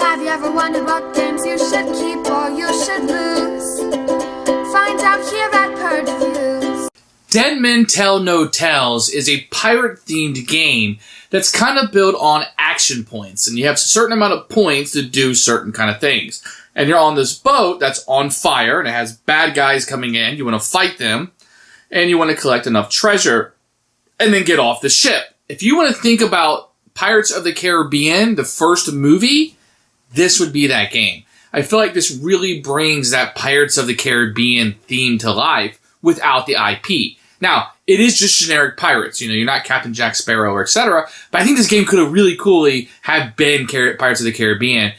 Have you ever wondered what games you should keep or you should lose? Find out here at Purge Reviews. Dead Men Tell No Tales is a pirate-themed game that's kind of built on action points, and you have a certain amount of points to do certain kind of things. And you're on this boat that's on fire, and it has bad guys coming in. You want to fight them, and you want to collect enough treasure, and then get off the ship. If you want to think about Pirates of the Caribbean, the first movie, this would be that game. I feel like this really brings that Pirates of the Caribbean theme to life without the IP. Now, it is just generic pirates. You know, you're not Captain Jack Sparrow or etc. But I think this game could have really coolly have been Pirates of the Caribbean.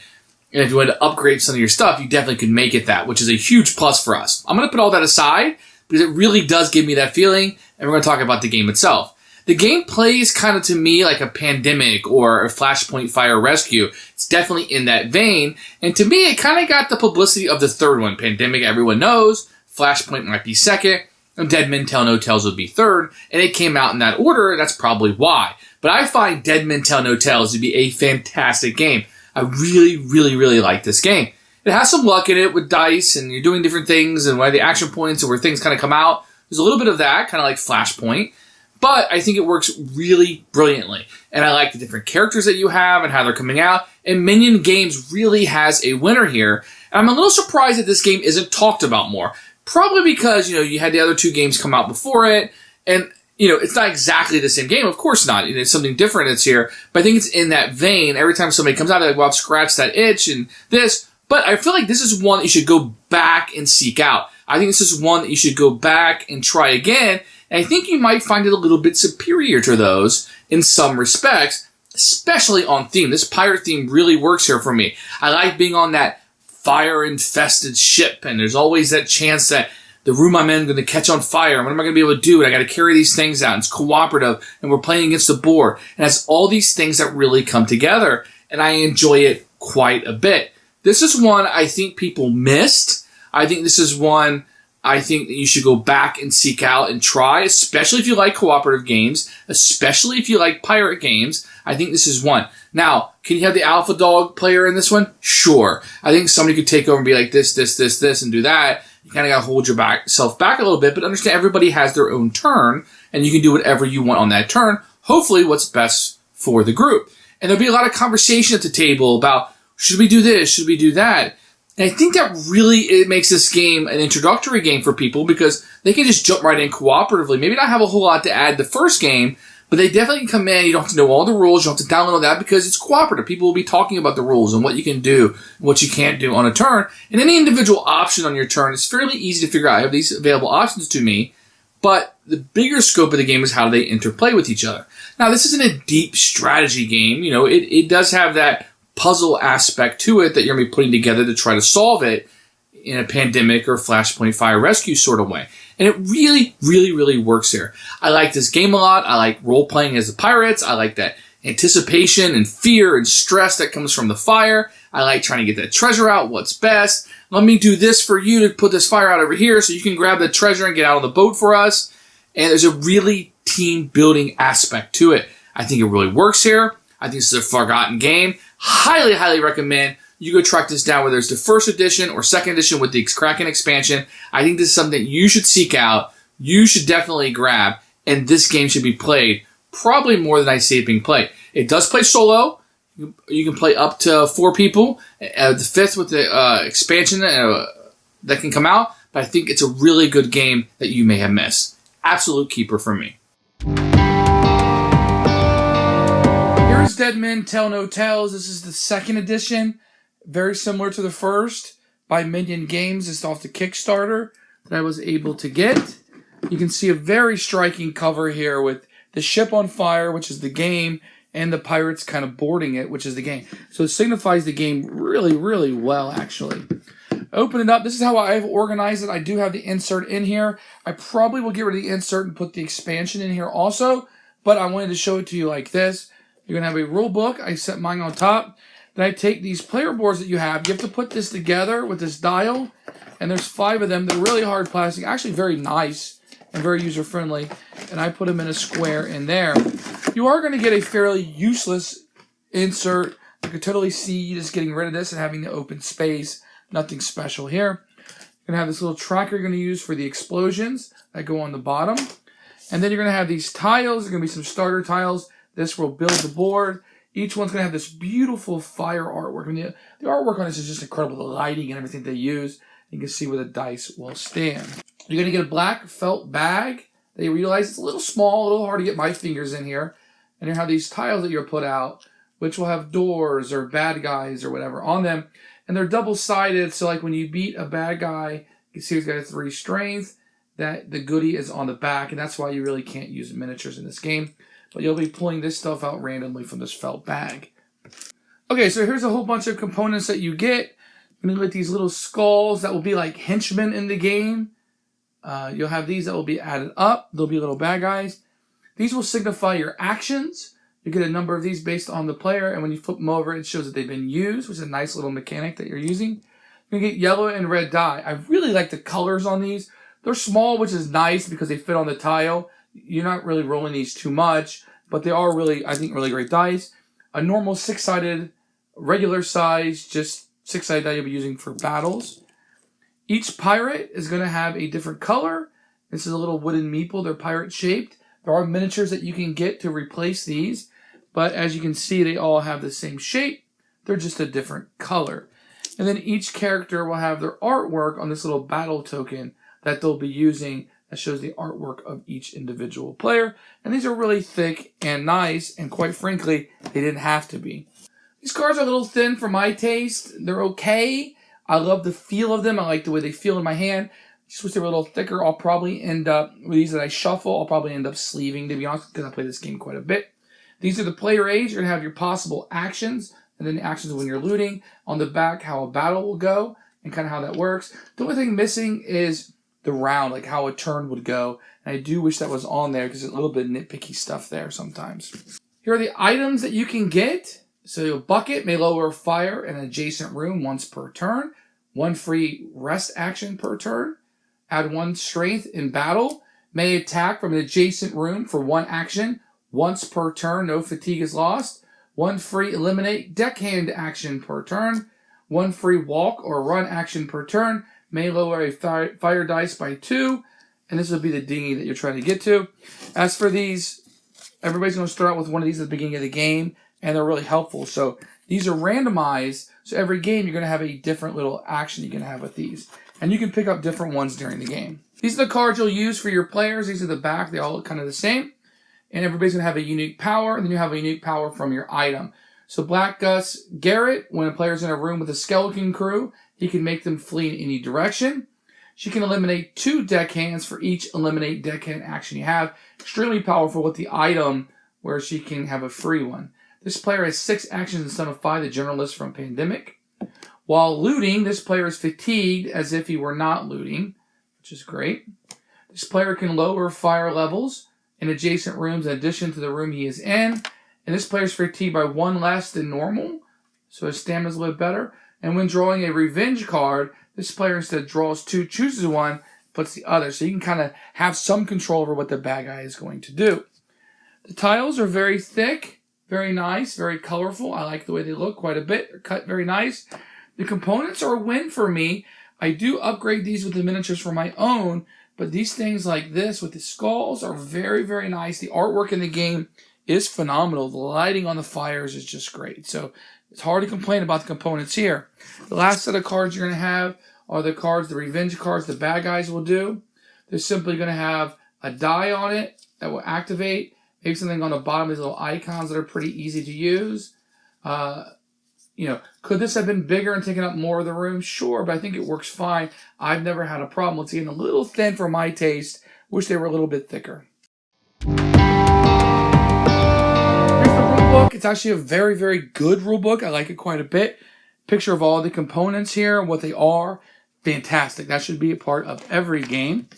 And if you wanted to upgrade some of your stuff, you definitely could make it that, which is a huge plus for us. I'm going to put all that aside because it really does give me that feeling. And we're going to talk about the game itself. The game plays kind of to me like a Pandemic or a Flashpoint Fire Rescue. It's definitely in that vein. And to me, it kind of got the publicity of the third one. Pandemic, everyone knows. Flashpoint might be second. And Dead Men Tell No Tales would be third. And it came out in that order. And that's probably why. But I find Dead Men Tell No Tales to be a fantastic game. I really, really, really like this game. It has some luck in it with dice. And you're doing different things. And where the action points and where things kind of come out. There's a little bit of that. Kind of like Flashpoint. But I think it works really brilliantly. And I like the different characters that you have and how they're coming out. And Minion Games really has a winner here. And I'm a little surprised that this game isn't talked about more. Probably because, you had the other two games come out before it. And, it's not exactly the same game. Of course not. It's something different that's here. But I think it's in that vein. Every time somebody comes out, they're like, well, I've scratched that itch and this. But I feel like this is one that you should go back and seek out. I think this is one that you should go back and try again. And I think you might find it a little bit superior to those in some respects, especially on theme. This pirate theme really works here for me. I like being on that fire-infested ship, and there's always that chance that the room I'm in is going to catch on fire. What am I going to be able to do? And I got to carry these things out. It's cooperative, and we're playing against the board. And it's all these things that really come together, and I enjoy it quite a bit. This is one I think people missed. I think this is one I think that you should go back and seek out and try, especially if you like cooperative games, especially if you like pirate games. I think this is one. Now, can you have the alpha dog player in this one? Sure. I think somebody could take over and be like this, and do that. You kind of got to hold yourself back a little bit, but understand everybody has their own turn, and you can do whatever you want on that turn. Hopefully, what's best for the group. And there'll be a lot of conversation at the table about, should we do this? Should we do that? And I think that really it makes this game an introductory game for people because they can just jump right in cooperatively. Maybe not have a whole lot to add the first game, but they definitely can come in. You don't have to know all the rules. You don't have to download all that because it's cooperative. People will be talking about the rules and what you can do, and what you can't do on a turn. And any individual option on your turn is fairly easy to figure out. I have these available options to me, but the bigger scope of the game is how they interplay with each other. Now, this isn't a deep strategy game. It does have that puzzle aspect to it that you're going to be putting together to try to solve it in a Pandemic or Flashpoint Fire Rescue sort of way. And it really, really, really works here. I like this game a lot. I like role-playing as the pirates. I like that anticipation and fear and stress that comes from the fire. I like trying to get that treasure out. What's best? Let me do this for you to put this fire out over here so you can grab the treasure and get out on the boat for us. And there's a really team-building aspect to it. I think it really works here. I think this is a forgotten game. Highly, highly recommend you go track this down, whether it's the first edition or second edition with the Kraken expansion. I think this is something you should seek out. You should definitely grab, and this game should be played probably more than I see it being played. It does play solo. You can play up to 4 people. The fifth with the expansion that can come out, but I think it's a really good game that you may have missed. Absolute keeper for me. Here's Dead Men Tell No Tales. This is the second edition. Very similar to the first by Minion Games. It's off the Kickstarter that I was able to get. You can see a very striking cover here with the ship on fire, which is the game, and the pirates kind of boarding it, which is the game. So it signifies the game really, really well, actually. Open it up. This is how I've organized it. I do have the insert in here. I probably will get rid of the insert and put the expansion in here also, but I wanted to show it to you like this. You're going to have a rule book. I set mine on top. Then I take these player boards that you have. You have to put this together with this dial, and there's 5 of them. They're really hard plastic, actually very nice and very user-friendly, and I put them in a square in there. You are going to get a fairly useless insert You could totally see just getting rid of this and having the open space. Nothing special here. You're going to have this little tracker you're going to use for the explosions that go on the bottom. And then you're going to have these tiles. There's going to be some starter tiles. This will build the board. Each one's going to have this beautiful fire artwork. I mean, the artwork on this is just incredible. The lighting and everything they use. You can see where the dice will stand. You're going to get a black felt bag that you realize it's a little small, a little hard to get my fingers in here. And you have these tiles that you'll put out, which will have doors or bad guys or whatever on them. And they're double-sided, so like when you beat a bad guy, you can see he's got a 3 strength, that the goodie is on the back, and that's why you really can't use miniatures in this game. But you'll be pulling this stuff out randomly from this felt bag. Okay, so here's a whole bunch of components that you get. You're going to get these little skulls that will be like henchmen in the game. You'll have these that will be added up. They'll be little bad guys. These will signify your actions. You get a number of these based on the player, and when you flip them over, it shows that they've been used, which is a nice little mechanic that you're using. You're going to get yellow and red dye. I really like the colors on these. They're small, which is nice because they fit on the tile. You're not really rolling these too much, but they are really, I think, really great dice. A normal 6-sided, regular size, just 6-sided die you'll be using for battles. Each pirate is going to have a different color. This is a little wooden meeple. They're pirate shaped. There are miniatures that you can get to replace these, but as you can see, they all have the same shape. They're just a different color. And then each character will have their artwork on this little battle token that they'll be using that shows the artwork of each individual player. And these are really thick and nice, and quite frankly, they didn't have to be. These cards are a little thin for my taste. They're okay. I love the feel of them. I like the way they feel in my hand. Just wish they were a little thicker. I'll probably end up, with these that I shuffle, I'll probably end up sleeving, to be honest, because I play this game quite a bit. These are the player aids. You're going to have your possible actions, and then the actions when you're looting. On the back, how a battle will go, and kind of how that works. The only thing missing is the round, like how a turn would go. And I do wish that was on there, because there's a little bit of nitpicky stuff there sometimes. Here are the items that you can get. So a bucket may lower fire in an adjacent room once per turn. 1 free rest action per turn. Add 1 strength in battle. May attack from an adjacent room for 1 action. Once per turn, no fatigue is lost. 1 free eliminate deckhand action per turn. 1 free walk or run action per turn. May lower a fire dice by 2. And this will be the dinghy that you're trying to get to. As for these, everybody's going to start out with one of these at the beginning of the game. And they're really helpful. So these are randomized. So every game you're going to have a different little action you can have with these. And you can pick up different ones during the game. These are the cards you'll use for your players. These are the back. They all look kind of the same. And everybody's going to have a unique power. And then you have a unique power from your item. So Black Gus Garrett, when a player's in a room with a skeleton crew, he can make them flee in any direction. She can eliminate 2 deckhands for each eliminate deckhand action you have. Extremely powerful with the item where she can have a free one. This player has 6 actions instead of 5, the generalist from Pandemic. While looting, this player is fatigued as if he were not looting, which is great. This player can lower fire levels in adjacent rooms in addition to the room he is in. And this player is fatigued by 1 less than normal, so his stamina is a little bit better. And when drawing a revenge card, this player instead draws 2, chooses 1, puts the other. So you can kind of have some control over what the bad guy is going to do. The tiles are very thick. Very nice, very colorful. I like the way they look quite a bit. They're cut very nice. The components are a win for me. I do upgrade these with the miniatures for my own, but these things like this with the skulls are very, very nice. The artwork in the game is phenomenal. The lighting on the fires is just great. So it's hard to complain about the components here. The last set of cards you're going to have are the cards, the revenge cards the bad guys will do. They're simply going to have a die on it that will activate. Maybe something on the bottom, these little icons that are pretty easy to use. Could this have been bigger and taken up more of the room? Sure, but I think it works fine. I've never had a problem. It's getting a little thin for my taste. Wish they were a little bit thicker. Here's the rule book. It's actually a very, very good rule book. I like it quite a bit. Picture of all the components here, what they are. Fantastic. That should be a part of every game.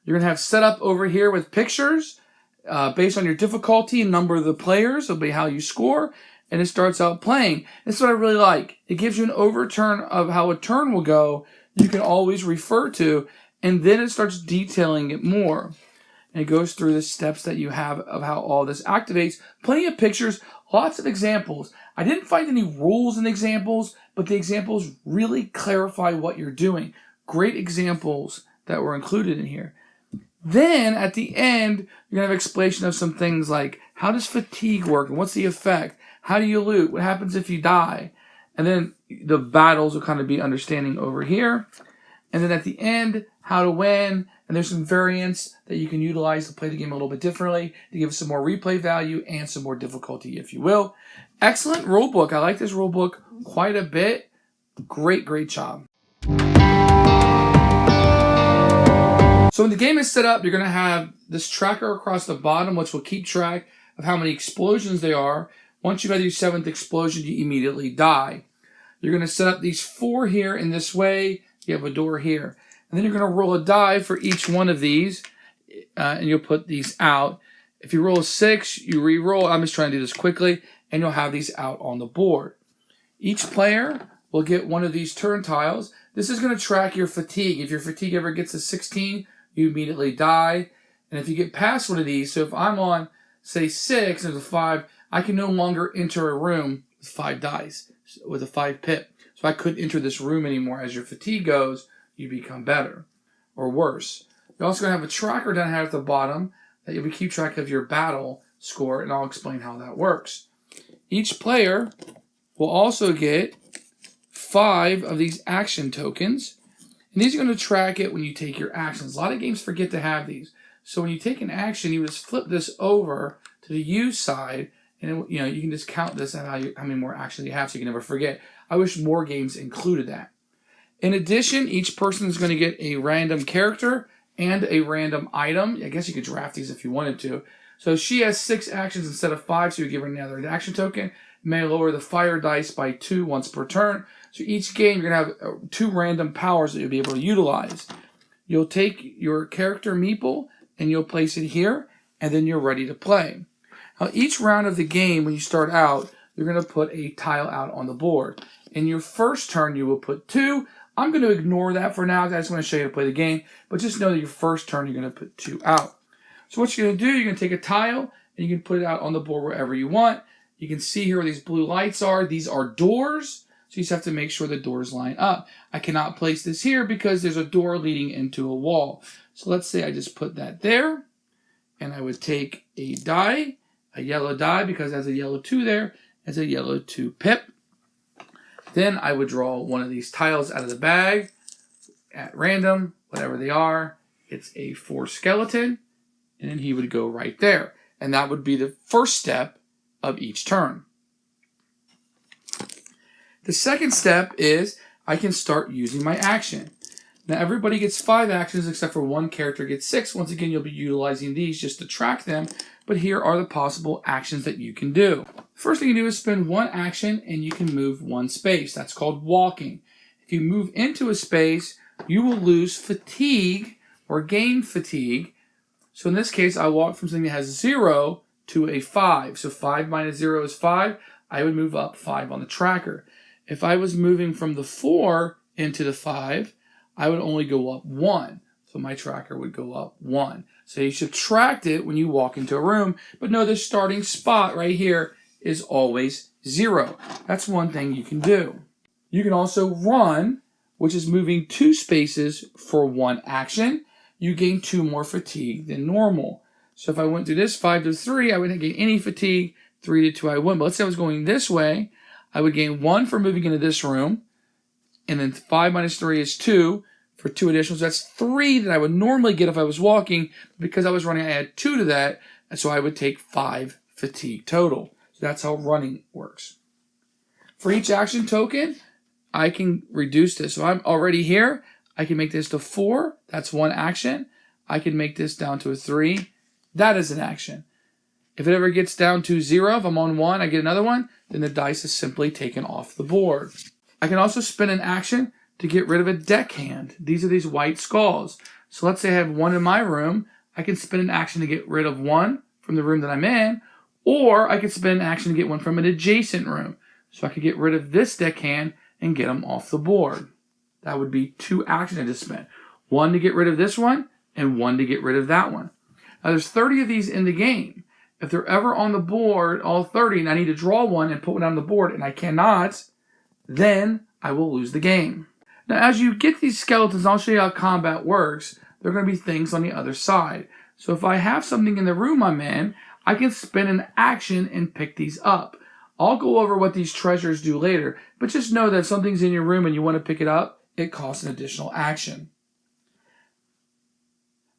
You're going to have setup over here with pictures. Based on your difficulty and number of the players, it'll be how you score, and it starts out playing. That's what I really like. It gives you an overturn of how a turn will go. You can always refer to, and then it starts detailing it more. And it goes through the steps that you have of how all this activates. Plenty of pictures, lots of examples. I didn't find any rules in the examples, but the examples really clarify what you're doing. Great examples that were included in here. Then at the end, you're going to have explanation of some things like how does fatigue work and what's the effect? How do you loot? What happens if you die? And then the battles will kind of be understanding over here. And then at the end, how to win. And there's some variants that you can utilize to play the game a little bit differently to give some more replay value and some more difficulty, if you will. Excellent rule book. I like this rule book quite a bit. Great, great job. So when the game is set up, you're going to have this tracker across the bottom, which will keep track of how many explosions there are. Once you've had your 7th explosion, you immediately die. You're going to set up these 4 here in this way. You have a door here. And then you're going to roll a die for each one of these, and you'll put these out. If you roll a 6, you re-roll. I'm just trying to do this quickly, and you'll have these out on the board. Each player will get one of these turn tiles. This is going to track your fatigue. If your fatigue ever gets to 16, you immediately die. And if you get past one of these, so if I'm on, say, 6 and there's a 5, I can no longer enter a room with 5 dice, with a 5 pip. So I couldn't enter this room anymore. As your fatigue goes, you become better or worse. You're also going to have a tracker down here at the bottom that you'll keep track of your battle score, and I'll explain how that works. Each player will also get 5 of these action tokens. And these are going to track it when you take your actions. A lot of games forget to have these. So when you take an action, you just flip this over to the use side, and you can just count this and how many more actions you have, so you can never forget. I wish more games included that. In addition, each person is going to get a random character and a random item. I guess you could draft these if you wanted to. So she has 6 actions instead of 5, so you give her another action token. You may lower the fire dice by 2 once per turn. So each game, you're going to have 2 random powers that you'll be able to utilize. You'll take your character meeple and you'll place it here, and then you're ready to play. Now, each round of the game, when you start out, you're going to put a tile out on the board. In your first turn, you will put 2. I'm going to ignore that for now because I just want to show you how to play the game. But just know that your first turn, you're going to put 2 out. So what you're going to do, you're going to take a tile, and you can put it out on the board wherever you want. You can see here where these blue lights are. These are doors. So you just have to make sure the doors line up. I cannot place this here because there's a door leading into a wall. So let's say I just put that there. And I would take a die, a yellow die, because it has a yellow 2 there. As a yellow 2 pip. Then I would draw one of these tiles out of the bag at random, whatever they are. It's a 4 skeleton, and then he would go right there. And that would be the first step of each turn. The second step is I can start using my action. Now everybody gets 5 actions except for one character gets 6. Once again, you'll be utilizing these just to track them. But here are the possible actions that you can do. First thing you do is spend 1 action and you can move 1 space. That's called walking. If you move into a space, you will lose fatigue or gain fatigue. So in this case, I walk from something that has 0 to a 5. So 5 minus 0 is 5. I would move up 5 on the tracker. If I was moving from the 4 into the 5, I would only go up 1. So my tracker would go up 1. So you subtract it when you walk into a room, but know the starting spot right here is always 0. That's one thing you can do. You can also run, which is moving 2 spaces for 1 action. You gain 2 more fatigue than normal. So if I went through this 5 to 3, I wouldn't gain any fatigue. 3 to 2, I wouldn't. But let's say I was going this way. I would gain 1 for moving into this room. And then 5 minus 3 is 2 for 2 additional. So that's 3 that I would normally get if I was walking. Because I was running, I had 2 to that. And so I would take 5 fatigue total. So that's how running works. For each action token, I can reduce this. So I'm already here. I can make this to 4. That's 1 action. I can make this down to a 3. That is an action. If it ever gets down to 0, if I'm on 1, I get another one, then the dice is simply taken off the board. I can also spend an action to get rid of a deckhand. These are these white skulls. So let's say I have 1 in my room. I can spend an action to get rid of 1 from the room that I'm in, or I could spend an action to get 1 from an adjacent room. So I could get rid of this deckhand and get them off the board. That would be 2 actions I just spent. 1 to get rid of this one, and 1 to get rid of that one. Now there's 30 of these in the game. if they're ever on the board, all 30, and I need to draw one and put one on the board, and I cannot, then I will lose the game. Now, as you get these skeletons, I'll show you how combat works. There are going to be things on the other side. So if I have something in the room I'm in, I can spend an action and pick these up. I'll go over what these treasures do later, but just know that if something's in your room and you want to pick it up, it costs an additional action.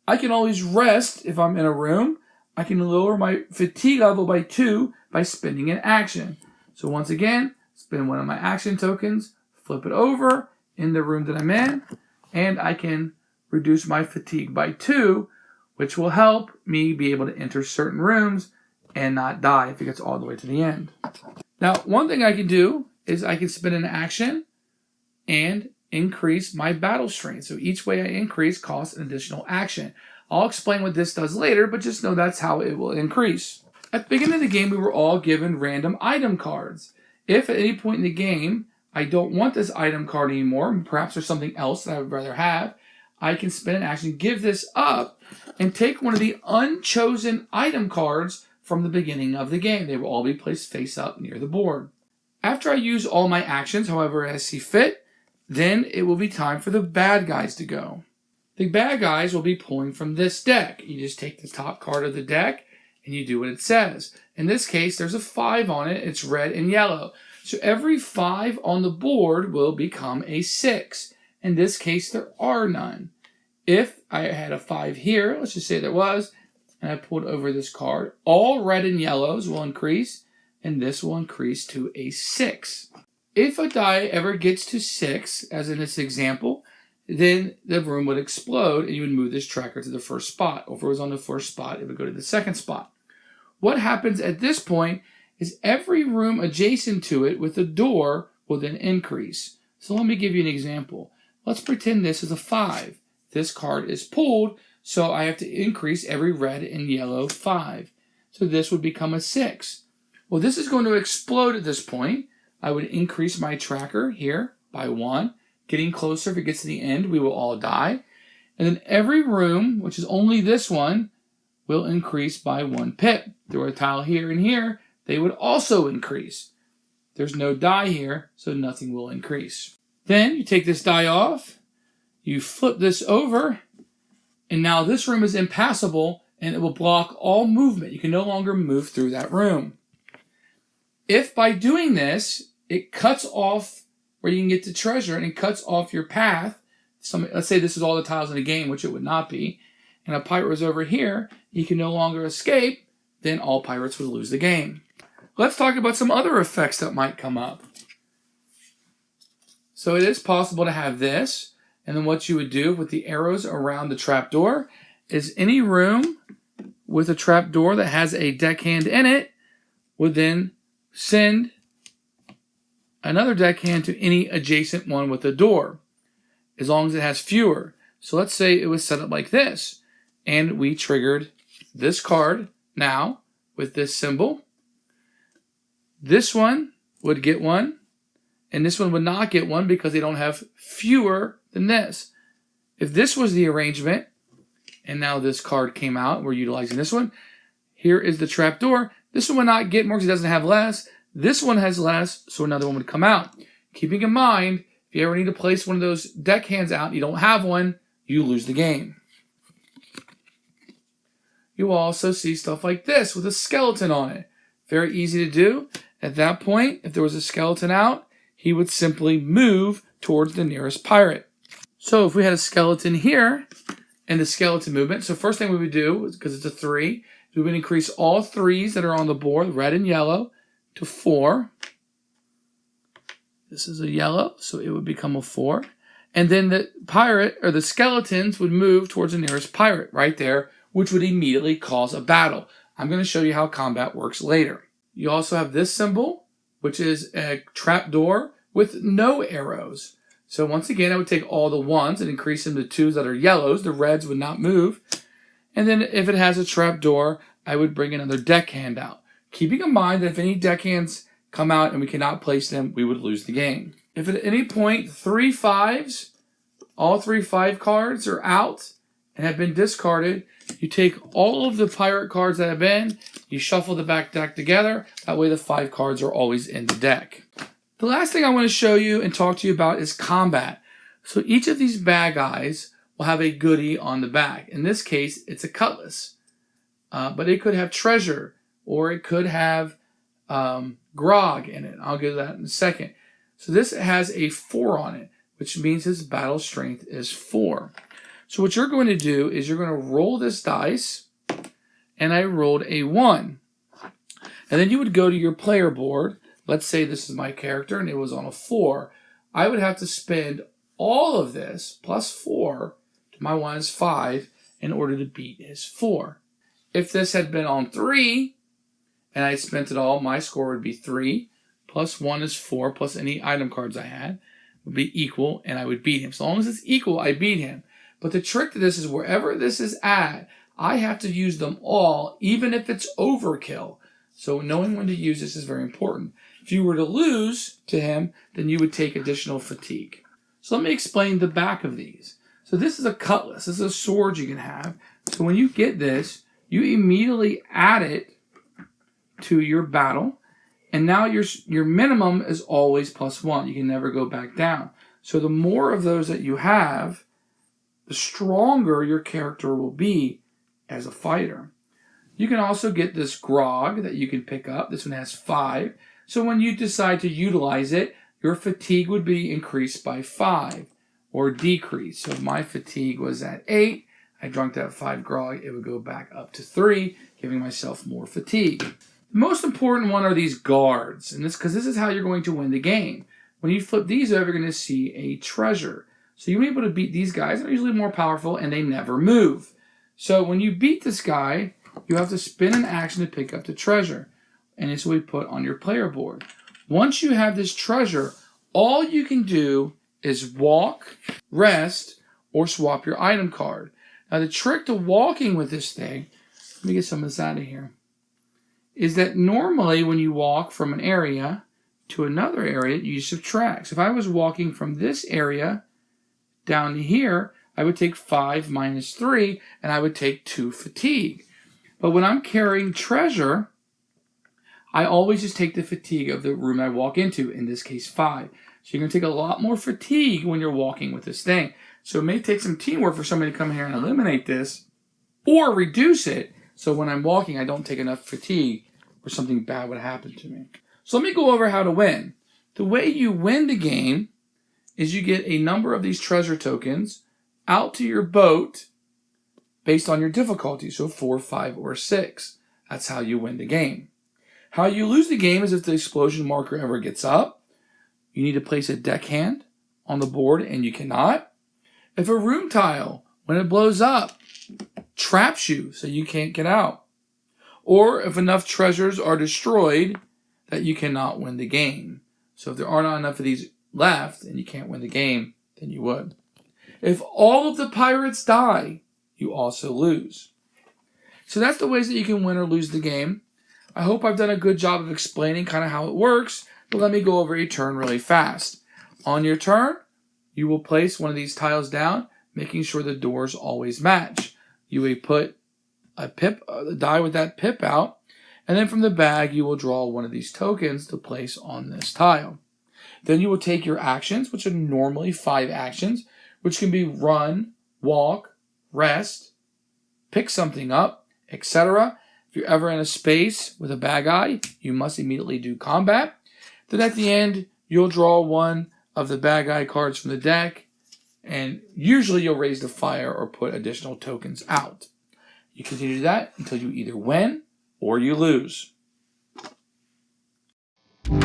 I can always rest if I'm in a room. I can lower my fatigue level by 2 by spending an action. So once again, spend one of my action tokens, flip it over in the room that I'm in, and I can reduce my fatigue by 2, which will help me be able to enter certain rooms and not die if it gets all the way to the end. Now, one thing I can do is I can spend an action and increase my battle strength. So each way I increase costs an additional action. I'll explain what this does later, but just know that's how it will increase. At the beginning of the game, we were all given random item cards. If at any point in the game, I don't want this item card anymore, perhaps there's something else that I would rather have, I can spend an action, give this up, and take one of the unchosen item cards from the beginning of the game. They will all be placed face up near the board. After I use all my actions, however I see fit, then it will be time for the bad guys to go. The bad guys will be pulling from this deck. You just take the top card of the deck and you do what it says. In this case, there's a 5 on it. It's red and yellow. So every 5 on the board will become a 6. In this case, there are none. If I had a 5 here, let's just say there was, and I pulled over this card, all red and yellows will increase, and this will increase to a 6. If a die ever gets to 6, as in this example, then the room would explode, and you would move this tracker to the first spot. Or if it was on the first spot, it would go to the second spot. What happens at this point is every room adjacent to it with a door will then increase. So let me give you an example. Let's pretend this is a 5. This card is pulled, so I have to increase every red and yellow 5. So this would become a 6. Well, this is going to explode at this point. I would increase my tracker here by 1. Getting closer, if it gets to the end, we will all die. And then every room, which is only this one, will increase by 1 pip. There were a tile here and here. They would also increase. There's no die here, so nothing will increase. Then you take this die off. You flip this over. And now this room is impassable, and it will block all movement. You can no longer move through that room. If by doing this, it cuts off where you can get to treasure, and it cuts off your path. Let's say this is all the tiles in the game, which it would not be, and a pirate was over here, you can no longer escape, then all pirates would lose the game. Let's talk about some other effects that might come up. So it is possible to have this, and then what you would do with the arrows around the trapdoor is any room with a trapdoor that has a deckhand in it would then send another deckhand to any adjacent one with a door, as long as it has fewer. So let's say it was set up like this, and we triggered this card now with this symbol. This one would get one, and this one would not get one because they don't have fewer than this. If this was the arrangement, and now this card came out, we're utilizing this one. Here is the trapdoor. This one would not get more because it doesn't have less. This one has less, so another one would come out. Keeping in mind, if you ever need to place one of those deckhands out and you don't have one, you lose the game. You will also see stuff like this with a skeleton on it. Very easy to do. At that point, if there was a skeleton out, he would simply move towards the nearest pirate. So if we had a skeleton here and the skeleton movement, so first thing we would do, because it's a 3, we would increase all 3s that are on the board, red and yellow, to 4. This is a yellow, so it would become a 4. And then the pirate, or the skeletons, would move towards the nearest pirate right there, which would immediately cause a battle. I'm going to show you how combat works later. You also have this symbol, which is a trapdoor with no arrows. So once again, I would take all the 1s and increase them to 2s that are yellows. The reds would not move. And then if it has a trapdoor, I would bring another deckhand out. Keeping in mind that if any deckhands come out and we cannot place them, we would lose the game. If at any point 3 5s, all 3 5 cards are out, and have been discarded, you take all of the pirate cards that have been, you shuffle the back deck together. That way the 5 cards are always in the deck. The last thing I want to show you and talk to you about is combat. So each of these bad guys will have a goodie on the back. In this case, it's a Cutlass. But it could have treasure, or it could have grog in it. I'll get to that in a second. So this has a 4 on it, which means his battle strength is 4. So what you're going to do is you're going to roll this dice, and I rolled a 1. And then you would go to your player board. Let's say this is my character, and it was on a 4. I would have to spend all of this, plus 4, to my 1 is 5, in order to beat his 4. If this had been on 3, and I spent it all, my score would be 3, plus 1 is 4, plus any item cards I had, would be equal, and I would beat him. So long as it's equal, I beat him. But the trick to this is wherever this is at, I have to use them all, even if it's overkill. So knowing when to use this is very important. If you were to lose to him, then you would take additional fatigue. So let me explain the back of these. So this is a Cutlass. This is a sword you can have. So when you get this, you immediately add it to your battle. And now your minimum is always +1. You can never go back down. So the more of those that you have, the stronger your character will be as a fighter. You can also get this grog that you can pick up. This one has 5. So when you decide to utilize it, your fatigue would be increased by 5 or decreased. So if my fatigue was at 8, I drank that 5 grog, it would go back up to 3, giving myself more fatigue. The most important one are these guards, and this because this is how you're going to win the game. When you flip these over, you're going to see a treasure. So you'll be able to beat these guys. They're usually more powerful, and they never move. So when you beat this guy, you have to spin an action to pick up the treasure. And it's what we put on your player board. Once you have this treasure, all you can do is walk, rest, or swap your item card. Now the trick to walking with this thing, let me get some of this out of here, is that normally when you walk from an area to another area, you subtract. So if I was walking from this area down to here, I would take 5 minus 3, and I would take 2 fatigue. But when I'm carrying treasure, I always just take the fatigue of the room I walk into, in this case 5. So you're going to take a lot more fatigue when you're walking with this thing. So it may take some teamwork for somebody to come here and eliminate this, or reduce it, so when I'm walking I don't take enough fatigue or something bad would happen to me. So let me go over how to win. The way you win the game is you get a number of these treasure tokens out to your boat based on your difficulty, so 4, 5, or 6. That's how you win the game. How you lose the game is if the explosion marker ever gets up. You need to place a deckhand on the board, and you cannot. If a room tile, when it blows up, traps you so you can't get out. Or if enough treasures are destroyed that you cannot win the game. So if there are not enough of these left and you can't win the game, then you would. If all of the pirates die, you also lose. So that's the ways that you can win or lose the game. I hope I've done a good job of explaining kind of how it works, but let me go over a turn really fast. On your turn, you will place one of these tiles down, making sure the doors always match. You will put a die with that pip out, and then from the bag you will draw one of these tokens to place on this tile. Then you will take your actions, which are normally 5 actions, which can be run, walk, rest, pick something up, etc. If you're ever in a space with a bad guy, you must immediately do combat. Then at the end, you'll draw one of the bad guy cards from the deck, and usually you'll raise the fire or put additional tokens out. You continue to do that until you either win or you lose. Who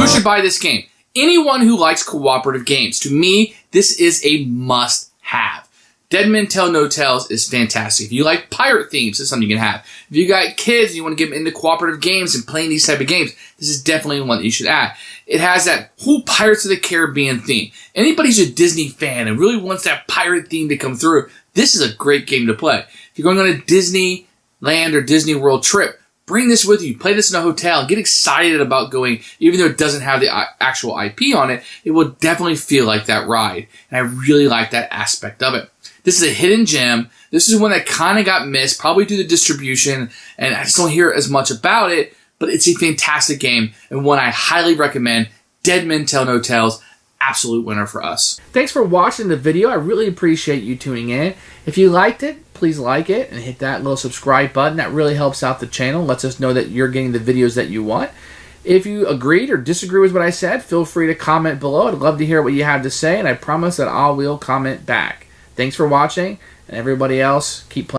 should buy this game? Anyone who likes cooperative games. To me, this is a must-have. Dead Men Tell No Tales is fantastic. If you like pirate themes, this is something you can have. If you got kids and you want to get them into cooperative games and playing these type of games, this is definitely one that you should add. It has that whole Pirates of the Caribbean theme. Anybody who's a Disney fan and really wants that pirate theme to come through, this is a great game to play. If you're going on a Disneyland or Disney World trip, bring this with you. Play this in a hotel. Get excited about going, even though it doesn't have the actual IP on it. It will definitely feel like that ride. And I really like that aspect of it. This is a hidden gem. This is one that kind of got missed, probably due to distribution, and I just don't hear as much about it. But it's a fantastic game and one I highly recommend. Dead Men Tell No Tales. Absolute winner for us. Thanks for watching the video. I really appreciate you tuning in. If you liked it, please like it and hit that little subscribe button. That really helps out the channel, lets us know that you're getting the videos that you want. If you agreed or disagree with what I said, feel free to comment below. I'd love to hear what you have to say, and I promise that I will comment back. Thanks for watching, and everybody else, keep playing.